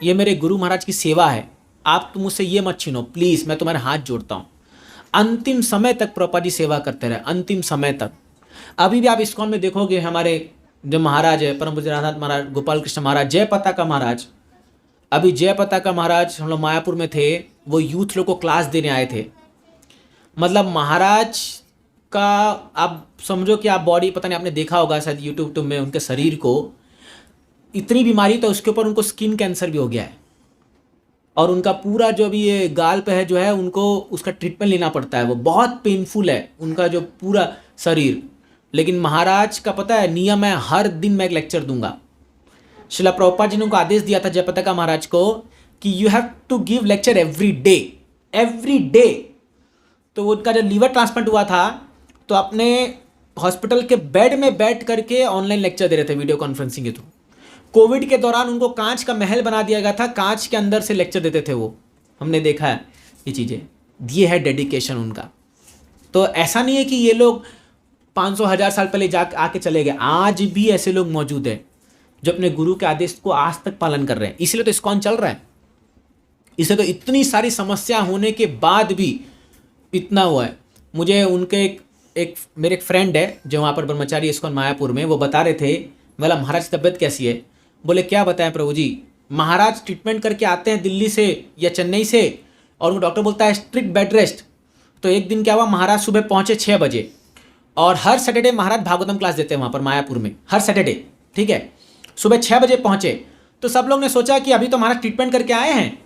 ये मेरे गुरु महाराज की सेवा है, आप तो मुझसे ये मत छीनो प्लीज़, मैं तुम्हारे हाथ जोड़ता हूँ। अंतिम समय तक प्रभुपाद जी सेवा करते रहे, अंतिम समय तक। अभी भी आप इस्कॉन में देखोगे हमारे जो महाराज है परम पूज्य राधानाथ महाराज, गोपाल कृष्ण महाराज, जय पताका महाराज, अभी जय पताका महाराज हम लोग मायापुर में थे, वो यूथ लोग को क्लास देने आए थे। मतलब महाराज का आप समझो कि आप बॉडी, पता नहीं आपने देखा होगा शायद यूट्यूब में, उनके शरीर को इतनी बीमारी, तो उसके ऊपर उनको स्किन कैंसर भी हो गया है, और उनका पूरा जो भी ये गाल पे है जो है उनको उसका ट्रीटमेंट लेना पड़ता है, वो बहुत पेनफुल है उनका जो पूरा शरीर। लेकिन महाराज का पता है नियम है, हर दिन मैं एक लेक्चर दूंगा। शिला प्रभुपाद जी ने उनको आदेश दिया था जय पताका महाराज को कि you have to give lecture every day, every day. तो उनका जब लीवर ट्रांसप्लांट हुआ था तो अपने हॉस्पिटल के बेड में बैठ करके ऑनलाइन लेक्चर दे रहे थे वीडियो कॉन्फ्रेंसिंग के थ्रू। कोविड के दौरान उनको कांच का महल बना दिया गया था, कांच के अंदर से लेक्चर देते थे वो, हमने देखा है ये चीज़ें, ये है डेडिकेशन उनका। तो ऐसा नहीं है कि ये लोग 500,000 साल पहले जा आके चले गए, आज भी ऐसे लोग मौजूद हैं जो अपने गुरु के आदेश को आज तक पालन कर रहे हैं। इसलिए तो इस्कॉन चल रहा है, इसलिए तो इतनी सारी समस्या होने के बाद भी इतना हुआ है। मुझे उनके मेरे एक फ्रेंड है जो वहाँ पर ब्रह्मचारी इस्कॉन मायापुर में, वो बता रहे थे, बोला महाराज की तबीयत कैसी है, बोले क्या बताएं प्रभु जी, महाराज ट्रीटमेंट करके आते हैं दिल्ली से या चेन्नई से, और वो डॉक्टर बोलता है स्ट्रिक्ट बेड रेस्ट। तो एक दिन क्या हुआ, महाराज सुबह पहुँचे 6 बजे, और हर सैटरडे महाराज भागवतम क्लास देते हैं वहाँ पर मायापुर में, हर सैटरडे, ठीक है। सुबह 6 बजे पहुँचे, तो सब लोग ने सोचा कि अभी तो महाराज ट्रीटमेंट करके आए हैं,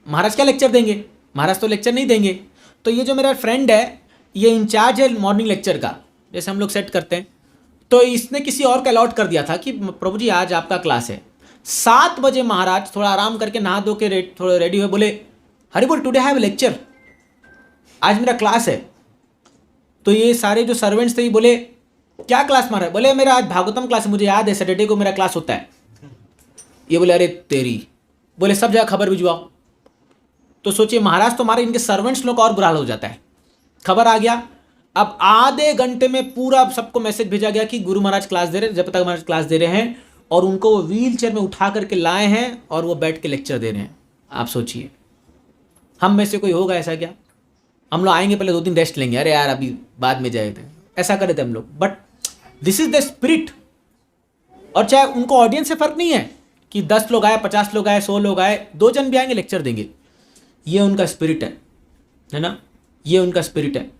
महाराज क्या लेक्चर देंगे, महाराज तो लेक्चर नहीं देंगे। तो ये जो मेरा फ्रेंड है ये इंचार्ज है मॉर्निंग लेक्चर का, जैसे हम लोग सेट करते हैं, तो इसने किसी और का अलॉट कर दिया था कि प्रभु जी आज आपका क्लास है। 7 बजे महाराज थोड़ा आराम करके नहा धो के थोड़ा रेडी हुए, बोले हरि बोल टुडे हैव लेक्चर, आज मेरा क्लास है। तो ये सारे जो सर्वेंट्स थे बोले क्या क्लास महाराज, बोले मेरा आज भागवतम क्लास है, मुझे याद है सैटरडे को मेरा क्लास होता है। ये बोले अरे तेरी, बोले सब जगह खबर भिजवाओ। तो सोचिए महाराज तो हमारे इनके सर्वेंट्स लोग का और बुरा हाल हो जाता है। खबर आ गया, अब आधे घंटे में पूरा सबको मैसेज भेजा गया कि गुरु महाराज क्लास दे रहे हैं, जब तक महाराज क्लास दे रहे हैं, और उनको वो व्हील चेयर में उठा करके लाए हैं और वो बैठ के लेक्चर दे रहे हैं। आप सोचिए हम में से कोई होगा ऐसा क्या? हम लोग आएंगे पहले 2 दिन रेस्ट लेंगे, अरे यार अभी बाद में जाए थे, ऐसा करे थे हम लोग। But this is the spirit. और चाहे उनको ऑडियंस से फर्क नहीं है कि 10 लोग आए, 50 लोग आए, 100 लोग आए, 2 जन भी आएंगे लेक्चर देंगे, ये उनका स्पिरिट है ना, ये उनका स्पिरिट है।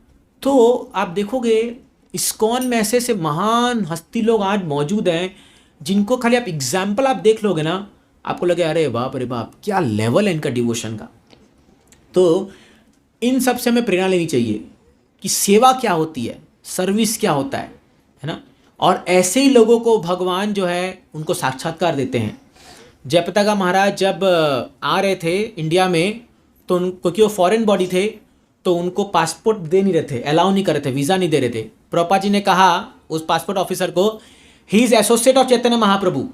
तो आप देखोगे इस्कॉन में ऐसे ऐसे महान हस्ती लोग आज मौजूद हैं जिनको खाली आप एग्जाम्पल आप देख लोगे ना, आपको लगे अरे बाप क्या लेवल है इनका डिवोशन का। तो इन सब से हमें प्रेरणा लेनी चाहिए कि सेवा क्या होती है, सर्विस क्या होता है ना। और ऐसे ही लोगों को भगवान जो है उनको साक्षात्कार देते हैं। जय पताका महाराज जब आ रहे थे इंडिया में, तो उनको क्योंकि वो फॉरेन बॉडी थे तो उनको पासपोर्ट दे नहीं रहे थे, अलाउ नहीं कर रहे थे, वीज़ा नहीं दे रहे थे। प्रभुपाद जी ने कहा उस पासपोर्ट ऑफिसर को, he is associate of Chaitanya Mahaprabhu,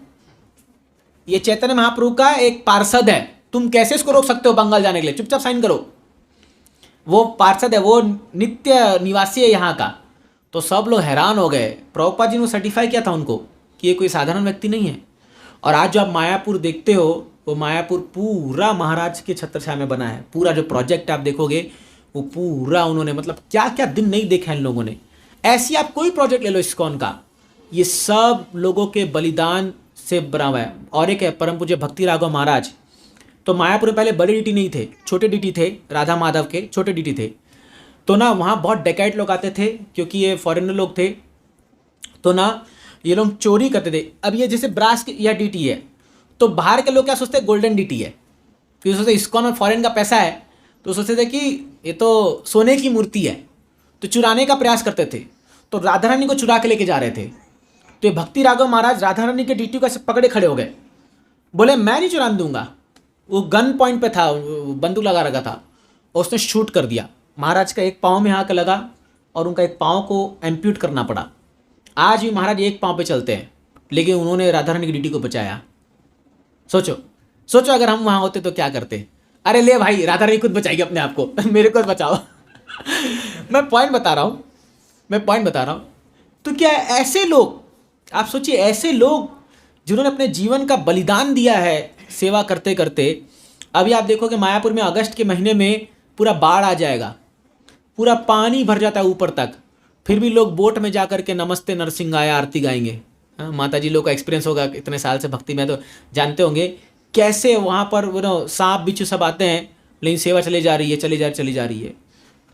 ये चैतन्य महाप्रभु का एक पार्षद है, तुम कैसे इसको रोक सकते हो बंगाल जाने के लिए, चुपचाप साइन करो। वो पार्षद है, वो नित्य निवासी है यहाँ का। तो सब लोग हैरान हो गए। प्रभुपाद जी ने सर्टिफाई किया था उनको कि ये कोई साधारण व्यक्ति नहीं है। और आज जो आप मायापुर देखते हो, वो मायापुर पूरा महाराज के छत्रछाया में बना है। पूरा जो प्रोजेक्ट आप देखोगे वो पूरा उन्होंने, मतलब क्या क्या दिन नहीं देखा इन लोगों ने। ऐसी आप कोई प्रोजेक्ट ले लो इस्कॉन का, ये सब लोगों के बलिदान से बना हुआ है। और एक है परम पूज्य भक्ति राघव महाराज। तो मायापुर में पहले बड़े डीटी नहीं थे, छोटे डीटी थे, राधा माधव के छोटे डीटी थे। तो ना वहाँ बहुत डकैत लोग आते थे, क्योंकि ये फॉरेनर लोग थे। तो ना ये लोग चोरी करते थे। अब ये जैसे ब्रास या डीटी है, तो बाहर के लोग क्या सोचते हैं, गोल्डन डीटी है। फिर सोचते इस्कॉन में फॉरेन का पैसा है, तो सोचते थे कि ये तो सोने की मूर्ति है, तो चुराने का प्रयास करते थे। तो राधा रानी को चुरा के लेके जा रहे थे। तो ये भक्ति राघव महाराज राधा रानी के डीटी को ऐसे पकड़े खड़े हो गए, बोले मैं नहीं चुराने दूंगा। वो गन पॉइंट पे था, बंदूक लगा रखा था, और उसने शूट कर दिया। महाराज का एक पाँव में आकर लगा और उनका एक पाँव को एम्प्यूट करना पड़ा। आज भी महाराज एक पाँव पे चलते हैं, लेकिन उन्होंने राधा रानी की डीटी को बचाया। सोचो सोचो, अगर हम वहाँ होते तो क्या करते। अरे ले भाई, राधा रानी खुद बचाएगी अपने आप को, मेरे को बचाओ। मैं पॉइंट बता रहा हूँ। तो क्या ऐसे लोग, आप सोचिए, ऐसे लोग जिन्होंने अपने जीवन का बलिदान दिया है सेवा करते करते। अभी आप देखोगे मायापुर में अगस्त के महीने में पूरा बाढ़ आ जाएगा, पूरा पानी भर जाता है ऊपर तक, फिर भी लोग बोट में जाकर के नमस्ते नरसिंहाया आरती गाएंगे। हाँ, माता जी लोग का एक्सपीरियंस होगा, इतने साल से भक्ति में तो जानते होंगे कैसे वहाँ पर वो सांप बिच्छू सब आते हैं, लेकिन सेवा चली जा रही है।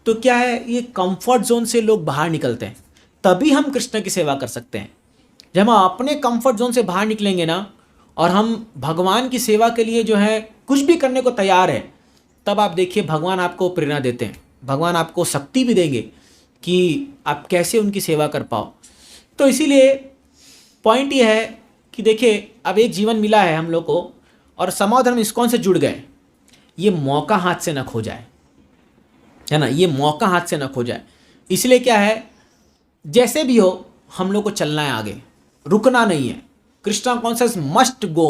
तो क्या है, ये कंफर्ट जोन से लोग बाहर निकलते हैं, तभी हम कृष्ण की सेवा कर सकते हैं। जब हम अपने कंफर्ट जोन से बाहर निकलेंगे ना, और हम भगवान की सेवा के लिए जो है कुछ भी करने को तैयार है, तब आप देखिए भगवान आपको प्रेरणा देते हैं, भगवान आपको शक्ति भी देंगे कि आप कैसे उनकी सेवा कर पाओ। तो इसीलिए पॉइंट ये है कि देखिए, अब एक जीवन मिला है हम लोग को, और समाज धर्म इस्कॉन से जुड़ गए। ये मौका हाथ से न खो जाए, है ना, ये मौका हाथ से न खो जाए। इसलिए क्या है, जैसे भी हो हम लोग को चलना है आगे, रुकना नहीं है। Krishna conscious must go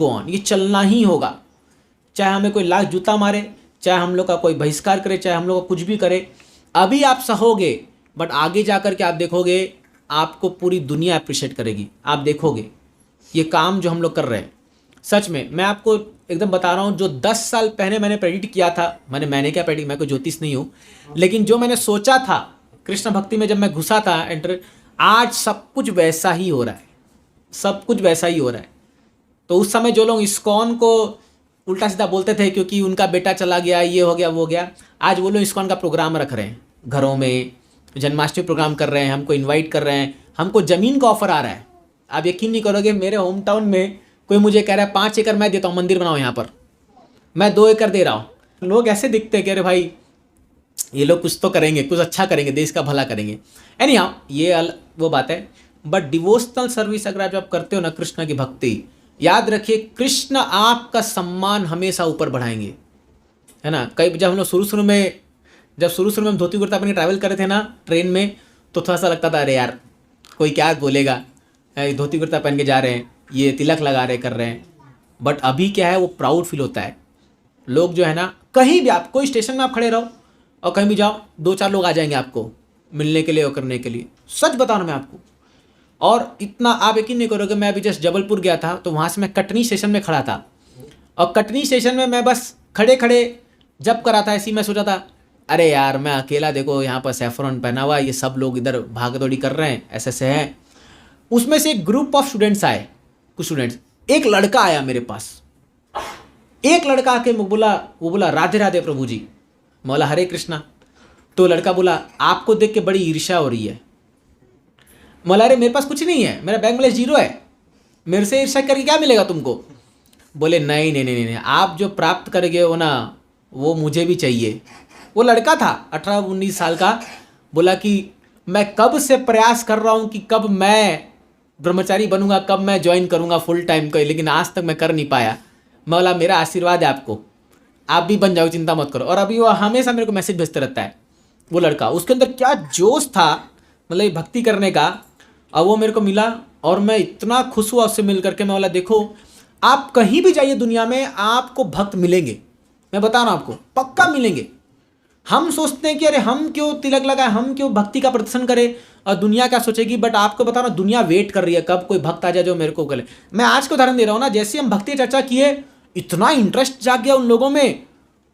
on, ये चलना ही होगा। चाहे हमें कोई लाख जूता मारे, चाहे हम लोग का कोई बहिष्कार करे, चाहे हम लोग का कुछ भी करे, अभी आप सहोगे, बट आगे जा कर के आप देखोगे आपको पूरी दुनिया अप्रिशिएट करेगी। आप देखोगे ये काम जो हम लोग कर रहे हैं, सच में मैं आपको एकदम बता रहा हूँ, जो 10 साल पहले मैंने प्रेडिक्ट किया था, मैंने क्या प्रेडिक्ट, मैं कोई ज्योतिष नहीं हूँ, लेकिन जो मैंने सोचा था कृष्ण भक्ति में जब मैं घुसा था एंटर, आज सब कुछ वैसा ही हो रहा है। तो उस समय जो लोग इस्कॉन को उल्टा सीधा बोलते थे क्योंकि उनका बेटा चला गया, ये हो गया वो गया, आज वो लोग इस्कॉन का प्रोग्राम रख रहे हैं, घरों में जन्माष्टमी प्रोग्राम कर रहे हैं, हमको इनवाइट कर रहे हैं, हमको ज़मीन का ऑफर आ रहा है। आप यकीन नहीं करोगे, मेरे होम टाउन में कोई मुझे कह रहा है 5 एकड़ मैं देता हूँ, मंदिर बनाओ यहाँ पर, मैं 2 एकड़ दे रहा हूँ। लोग ऐसे दिखते हैं कि अरे भाई ये लोग कुछ तो करेंगे, कुछ अच्छा करेंगे, देश का भला करेंगे। एनी हाउ, ये वो बात है। बट डिवोशनल सर्विस अगर आप करते हो ना, कृष्ण की भक्ति, याद रखिए कृष्ण आपका सम्मान हमेशा ऊपर बढ़ाएंगे, है ना। कई जब हम लोग शुरू में हम धोती कुर्ता पहन के ट्रैवल कर रहे थे ना ट्रेन में, तो थोड़ा सा लगता था अरे यार कोई क्या बोलेगा, धोती कुर्ता पहन के जा रहे हैं, ये तिलक लगा रहे कर रहे हैं। बट अभी क्या है, वो प्राउड फील होता है। लोग जो है ना, कहीं भी आप कोई स्टेशन में आप खड़े रहो और कहीं भी जाओ, 2-4 लोग आ जाएंगे आपको मिलने के लिए और करने के लिए। सच बता रहा हूँ मैं आपको। और इतना आप यकीन नहीं करोगे, मैं अभी जस्ट जबलपुर गया था, तो वहाँ से मैं कटनी स्टेशन में खड़ा था, और कटनी स्टेशन में मैं बस खड़े जब करा था, ऐसी मैं सोचा था अरे यार मैं अकेला, देखो यहाँ पर सैफरन पहना हुआ, ये सब लोग इधर भाग दौड़ी कर रहे हैं, ऐसे हैं। उसमें से एक ग्रुप ऑफ स्टूडेंट्स आए, कुछ स्टूडेंट्स, एक लड़का आया मेरे पास, एक लड़का आके वो बोला राधे राधे प्रभु जी, मौला हरे कृष्णा। तो लड़का बोला आपको देख के बड़ी ईर्ष्या हो रही है। मौला अरे मेरे पास कुछ नहीं है, मेरा बैंक बैलेंस 0 है, मेरे से ईर्ष्या करके क्या मिलेगा तुमको। बोले नहीं, आप जो प्राप्त करोगे हो ना, वो मुझे भी चाहिए। वो लड़का था 18-19 साल का, बोला कि मैं कब से प्रयास कर रहा हूँ कि कब मैं ब्रह्मचारी बनूंगा, कब मैं ज्वाइन करूंगा फुल टाइम का, लेकिन आज तक मैं कर नहीं पाया। मौला मेरा आशीर्वाद है आपको, आप भी बन जाओ, चिंता मत करो। और अभी वो हमेशा मेरे को मैसेज भेजते रहता है। वो लड़का, उसके अंदर क्या जोश था, मतलब भक्ति करने का, और वो मेरे को मिला और मैं इतना खुश हुआ उससे मिल करके। मैं बोला देखो आप कहीं भी जाइए दुनिया में, आपको भक्त मिलेंगे, मैं बता रहा हूँ आपको, पक्का मिलेंगे। हम सोचते हैं कि अरे हम क्यों तिलक लगाए, हम क्यों भक्ति का प्रदर्शन करें और दुनिया क्या सोचेगी। बट आपको बता रहा हूं, दुनिया वेट कर रही है कब कोई भक्त आ जाए जो मेरे को करे। मैं आज का उदाहरण दे रहा हूं ना, जैसे हम भक्ति चर्चा किए, इतना इंटरेस्ट जाग गया उन लोगों में।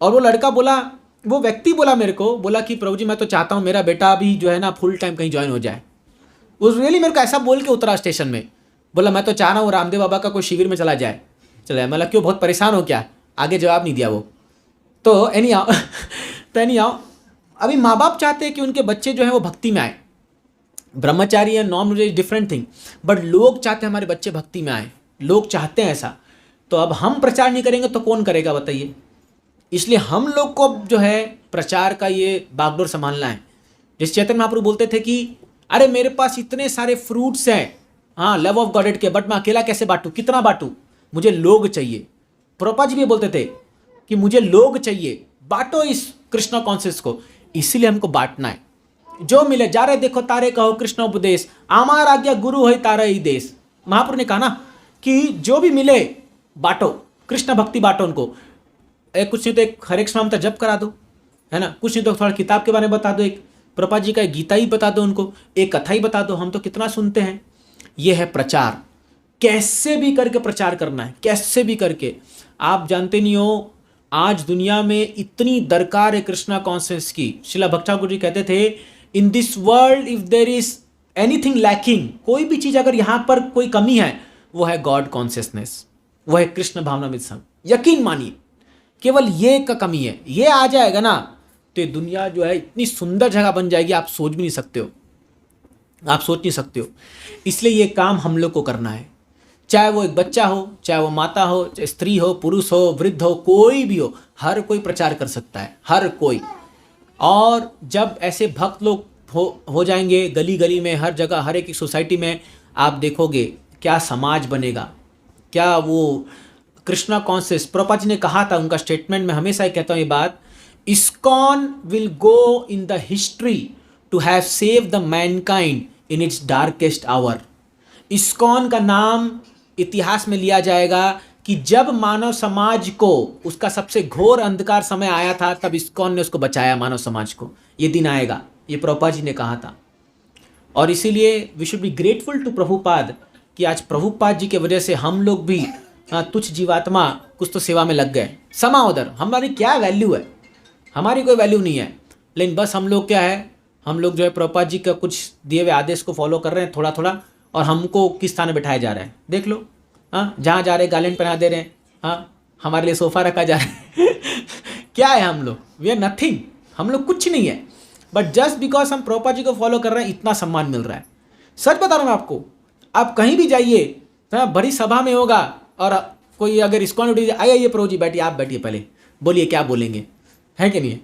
और वो लड़का बोला, वो व्यक्ति बोला मेरे को, बोला कि प्रभु जी मैं तो चाहता हूँ मेरा बेटा भी जो है ना फुल टाइम कहीं ज्वाइन हो जाए। उस रियली मेरे को ऐसा बोल के उतरा स्टेशन में, बोला मैं तो चाह रहा हूँ रामदेव बाबा का कोई शिविर में चला जाए। चला मतलब क्यों, बहुत परेशान हो क्या? आगे जवाब नहीं दिया वो। तो एनी आओ अभी माँ बाप चाहते हैं कि उनके बच्चे जो है वो भक्ति में आए। ब्रह्मचारी या non is different thing, but लोग चाहते हैं हमारे बच्चे भक्ति में आए, लोग चाहते हैं ऐसा। तो अब हम प्रचार नहीं करेंगे तो कौन करेगा बताइए। इसलिए हम लोग को जो है प्रचार का ये बागडोर संभालना है। जिस चैतन्य महाप्रभु बोलते थे कि अरे मेरे पास इतने सारे फ्रूट्स हैं, हाँ लव ऑफ गॉडेड के, बट मैं अकेला कैसे बांटूं, कितना बांटूं, मुझे लोग चाहिए। प्रभुपाद जी भी बोलते थे कि मुझे लोग चाहिए, बांटो इस कृष्ण कॉन्शियस को। इसीलिए हमको बांटना है। जो मिले जा रहे देखो तारे कहो कृष्ण उपदेश, आमार आज्ञा गुरु है तारा ही देश। महाप्रभु ने कहा ना कि जो भी मिले बांटो, कृष्ण भक्ति बांटो उनको। कुछ नहीं तो एक हरे कृष्ण नाम का जप करा दो, है ना, कुछ नहीं तो थोड़ा किताब के बारे में बता दो, एक प्रभुपाद जी का एक गीता ही बता दो उनको, एक कथा ही बता दो। हम तो कितना सुनते हैं। यह है प्रचार, कैसे भी करके प्रचार करना है, कैसे भी करके। आप जानते नहीं हो आज दुनिया में इतनी दरकार है कृष्णा कॉन्शियस की। श्रीला भक्ति ठाकुर जी कहते थे, in this world if there is anything lacking, कोई भी चीज अगर यहां पर कोई कमी है वो है गॉड कॉन्शियसनेस, वो है कृष्ण भावनामृत संग। यकीन मानिए केवल ये का कमी है, ये आ जाएगा ना तो ये दुनिया जो है इतनी सुंदर जगह बन जाएगी, आप सोच भी नहीं सकते हो, आप सोच नहीं सकते हो। इसलिए ये काम हम लोग को करना है, चाहे वो एक बच्चा हो, चाहे वो माता हो, चाहे स्त्री हो, पुरुष हो, वृद्ध हो, कोई भी हो, हर कोई प्रचार कर सकता है, हर कोई। और जब ऐसे भक्त लोग हो जाएंगे गली गली में, हर जगह, हर एक सोसाइटी में, आप देखोगे क्या समाज बनेगा, क्या वो कृष्णा कॉन्शियस। प्रभुपाद जी ने कहा था, उनका स्टेटमेंट में हमेशा ही कहता हूँ ये बात, ISKCON will go in the history to have save the mankind in its darkest hour. ISKCON का नाम इतिहास में लिया जाएगा कि जब मानव समाज को उसका सबसे घोर अंधकार समय आया था, तब इस्कॉन ने उसको बचाया, मानव समाज को। ये दिन आएगा, ये प्रभुपाद जी ने कहा था। और इसीलिए we should be grateful to Prabhupada कि आज प्रभुपाद जी की वजह से हम लोग भी तुच्छ जीवात्मा कुछ तो सेवा में लग गए। समा उधर हमारी क्या वैल्यू है, हमारी कोई वैल्यू नहीं है। लेकिन बस हम लोग क्या है, हम लोग जो है प्रभुपाद जी का कुछ दिए हुए आदेश को फॉलो कर रहे हैं थोड़ा थोड़ा, और हमको किस स्थान में बिठाया जा रहा है देख लो। हाँ, जहाँ जा रहे गार्लैंड पहना दे रहे हैं, हाँ हमारे लिए सोफ़ा रखा जा रहा है क्या है हम लोग, वी आर नथिंग, हम लोग कुछ नहीं है। बट जस्ट बिकॉज हम प्रभुपाद जी को फॉलो कर रहे हैं, इतना सम्मान मिल रहा है। सच बता रहा हूँ आपको, आप कहीं भी जाइए, बड़ी सभा में होगा और कोई अगर इस्कॉन उठी, आइए प्रभु जी बैठिए, आप बैठिए पहले, बोलिए क्या बोलेंगे, है कि नहीं है?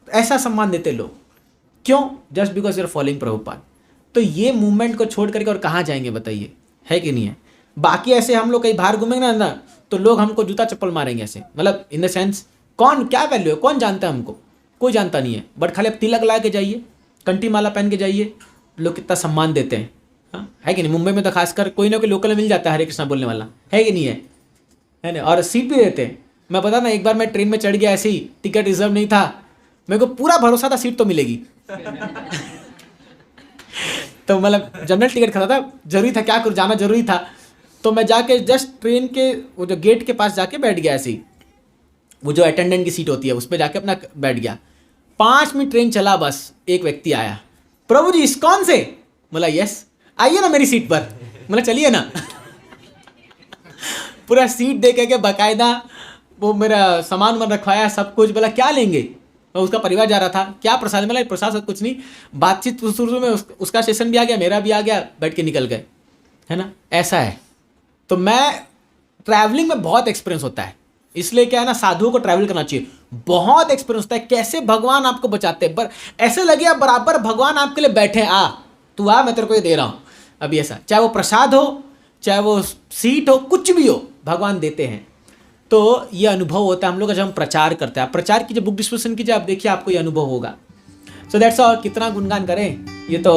ऐसा सम्मान देते लोग, क्यों? Just because you are following Prabhupada. तो ये मूवमेंट को छोड़ करके और कहाँ जाएंगे बताइए, है कि नहीं है? बाकी ऐसे हम लोग कहीं बाहर घूमेंगे ना तो लोग हमको जूता चप्पल मारेंगे ऐसे, मतलब इन द सेंस कौन क्या वैल्यू है, कौन जानता है हमको, कोई जानता नहीं है। बट खाली आप तिलक ला के जाइए, कंठी माला पहन के जाइए, लोग कितना सम्मान देते हैं, हाँ है कि नहीं? मुंबई में तो खासकर कोई ना कोई लोकल मिल जाता है हरे कृष्णा बोलने वाला, है कि नहीं है ना? और सीट भी देते हैं। मैं पता ना, एक बार मैं ट्रेन में चढ़ गया, ऐसे ही टिकट रिजर्व नहीं था, मेरे को पूरा भरोसा था सीट तो मिलेगी तो मतलब जनरल टिकट खाता था, जरूरी था, क्या करूँ, जाना जरूरी था। तो मैं जाके जस्ट ट्रेन के वो जो गेट के पास जाके बैठ गया, ऐसे ही वो जो अटेंडेंट की सीट होती है उस पर जाके अपना बैठ गया। 5 मिनट ट्रेन चला, बस एक व्यक्ति आया, प्रभु जी इस्कॉन से? बोला यस, आइए ना मेरी सीट पर। बोला चलिए ना पूरा सीट दे के बाकायदा वो मेरा सामान मन रखवाया, सब कुछ। बोला क्या लेंगे? और उसका परिवार जा रहा था, क्या प्रसाद? मिला प्रसाद कुछ नहीं, बातचीत शुरू में उसका सेशन भी आ गया, मेरा भी आ गया, बैठ के निकल गए, है ना? ऐसा है। तो मैं ट्रैवलिंग में बहुत एक्सपीरियंस होता है, इसलिए क्या है ना, साधुओं को ट्रैवल करना चाहिए। बहुत एक्सपीरियंस होता है कैसे भगवान आपको बचाते हैं, पर ऐसे लगे आप बराबर भगवान आपके लिए बैठे, आ तू आ, मैं तेरे को ये दे रहा हूँ अभी। ऐसा चाहे वो प्रसाद हो, चाहे वो सीट हो, कुछ भी हो, भगवान देते हैं। तो ये अनुभव होता है हम लोग जब हम प्रचार करते हैं। आप प्रचार कीजिए, बुक डिस्ट्रीब्यूशन कीजिए, आप देखिए आपको ये अनुभव होगा। So that's all. कितना गुणगान करें, ये तो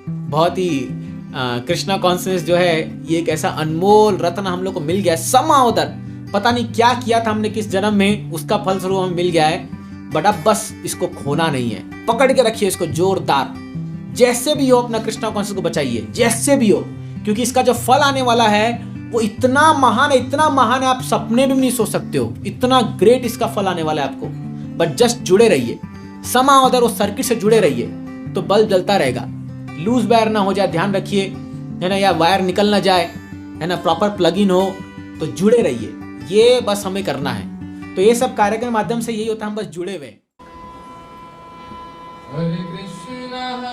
बहुत ही कृष्णा कॉन्शियस जो है ये एक ऐसा अनमोल रत्न हम लोग को मिल गया है। समा उधर पता नहीं क्या किया था हमने किस जन्म में, उसका फलस्वरूप हमें मिल गया है। बट अब बस इसको खोना नहीं है, पकड़ के रखिए इसको जोरदार। जैसे भी हो अपना कृष्णा कॉन्शियस को बचाइए, जैसे भी हो, क्योंकि इसका जो फल आने वाला है वो इतना महान है, इतना महान है, आप सपने में भी नहीं सोच सकते हो। इतना ग्रेट इसका फल आने वाला है आपको। बट जस्ट जुड़े रहिए, समा अदर उस सर्किट से जुड़े रहिए तो बल्ब जलता रहेगा। लूज वायर ना हो जाए, ध्यान रखिए, है ना, या वायर निकल ना जाए, है ना, प्रॉपर प्लग इन हो, तो जुड़े रहिए। ये बस हमें करना है। तो ये सब कार्यक्रम के माध्यम से यही होता है, हम बस जुड़े हुए। हरे कृष्णा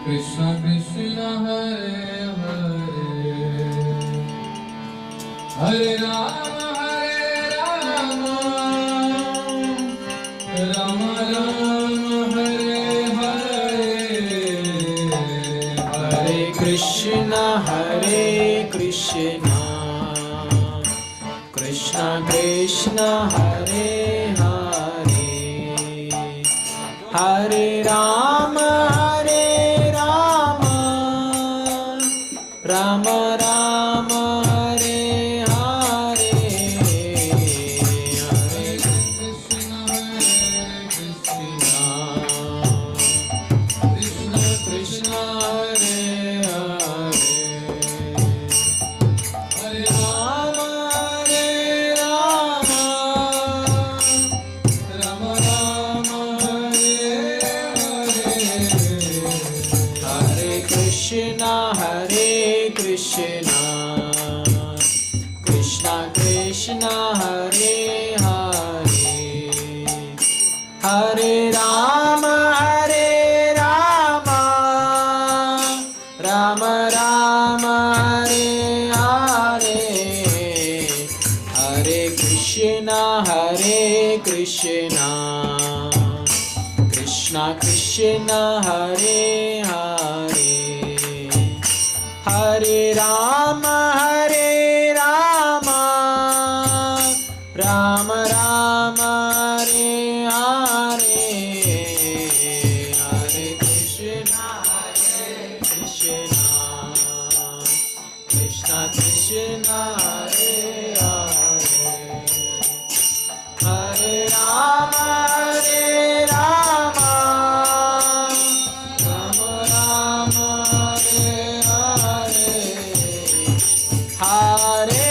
कृष्णा कृष्णा हरे हरे, हरे राम राम राम हरे हरे, हरे कृष्णा कृष्णा कृष्णा हरे हरे, हरे राम राम राम हरे हरे, हरे कृष्णा कृष्णा कृष्णा हरे हरे, हरे राम राम राम हरे हरे, हरे कृष्णा कृष्णा कृष्णा हरे हरे, हरे राम राम राम हरे हरे, हरे कृष्णा कृष्णा कृष्णा हरे हरे, हरे राम राम राम हरे हरे, हरे कृष्णा कृष्णा कृष्णा हरे हरे, हरे राम राम राम हरे हरे, हरे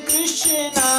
कृष्णा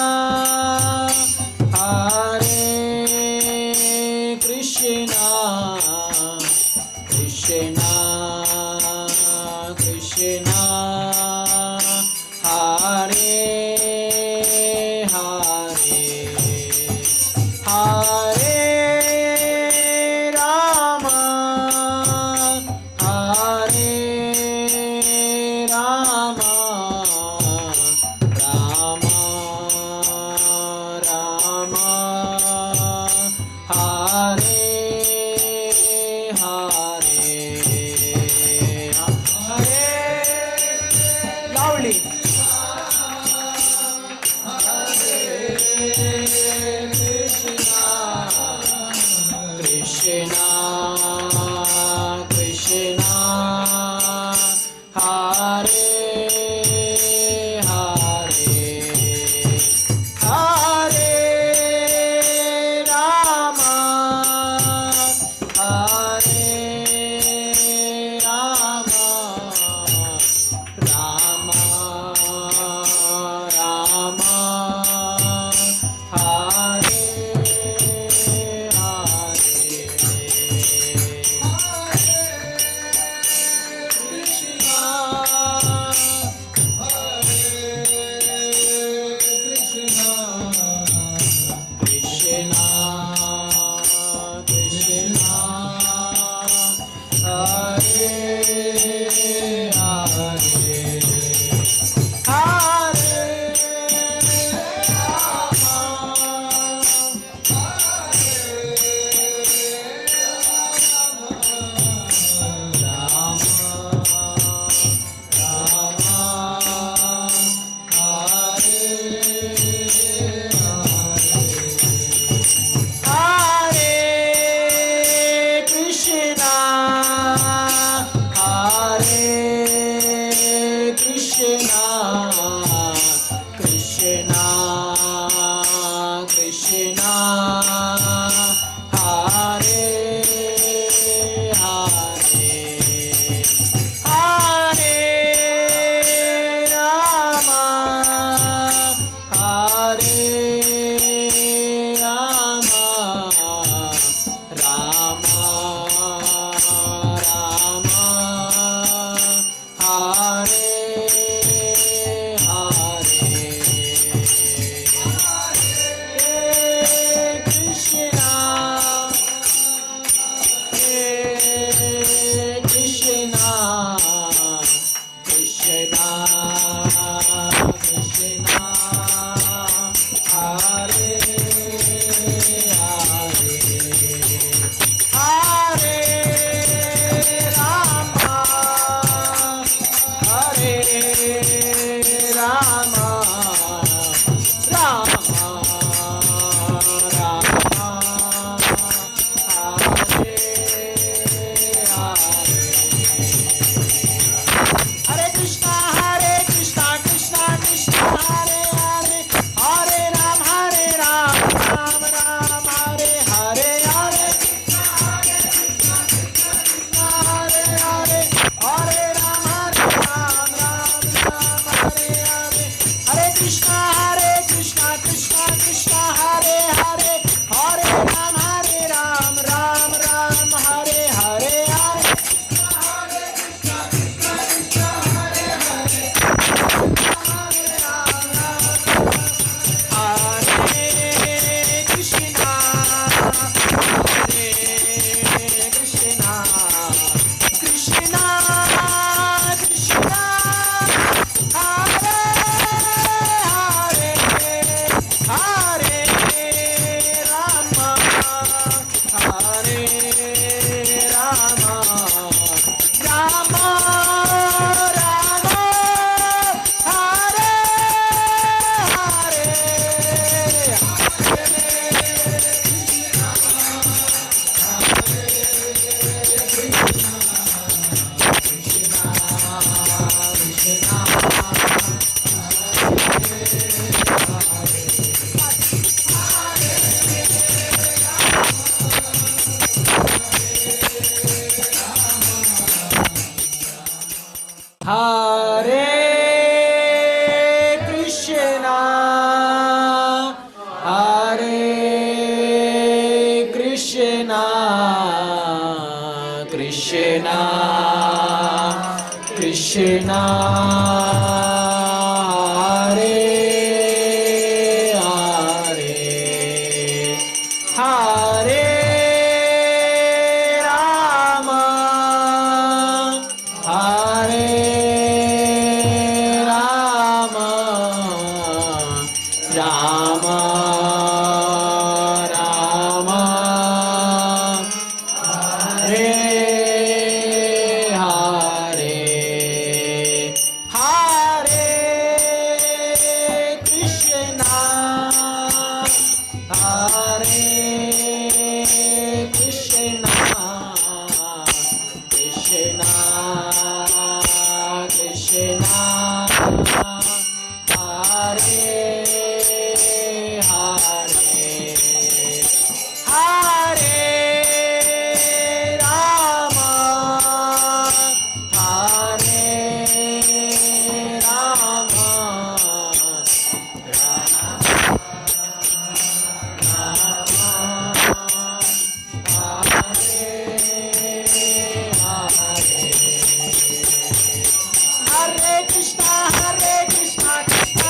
कृष्णा कृष्णा कृष्णा हरे हरे राम राम राम हरे हरे हरे कृष्णा कृष्णा कृष्णा हरे हरे राम हरे राम राम राम हरे हरे हरे कृष्णा हरे कृष्णा कृष्णा कृष्णा हरे हरे हरे राम हरे राम हरे कृष्णा कृष्णा कृष्णा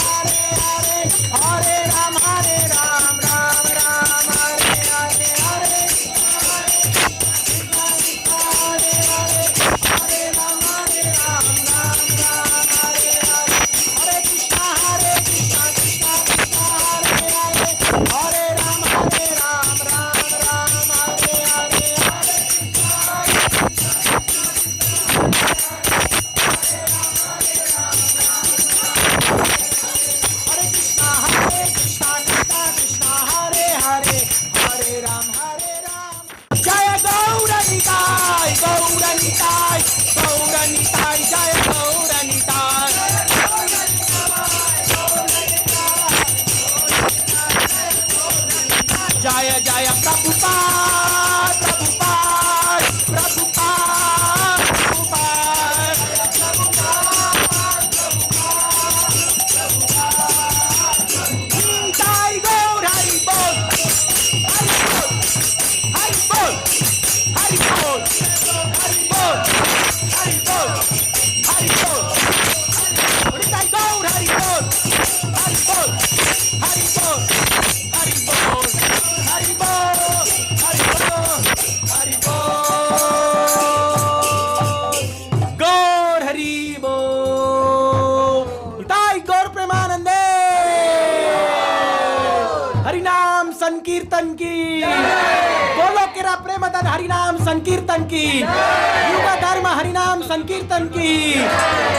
हरे हरे हरे राम राम राम हरे हरे हरे कृष्णा हरे हरे हरे राम राम राम हरे हरे हरे कृष्णा कृष्णा कृष्णा हरे हरे हरे राम राम राम हरे हरे हरे हरे कृष्णा कृष्णा कृष्णा हरे हरे हरे राम जय गौरनिताय गौरनिताय गौरनिताय जय गौरनिताय जय जय प्रभुपाद प्रभुपाद प्रभुपाद निताय गौर हरि बोल हरि बोल हरि बोल हरि बोल हरि बोल हरि बोल निताय गौर हरि बोल हरि बोल हरि बोल हरि बोल हरि बोल हरि बोल हरि बोल गौर हरि बोल निताय गौर प्रेमानंदे हरिनाम संकीर्तन की बोलो केरा प्रेमदन हरिनाम संकीर्तन की युग धर्म हरिनाम संकीर्तन की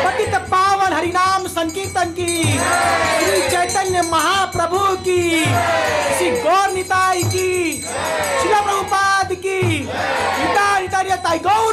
पतित पावन हरिनाम संकीर्तन की श्री चैतन्य महाप्रभु की श्री गौर निताई की श्रील प्रभुपाद की निताई निताई गौर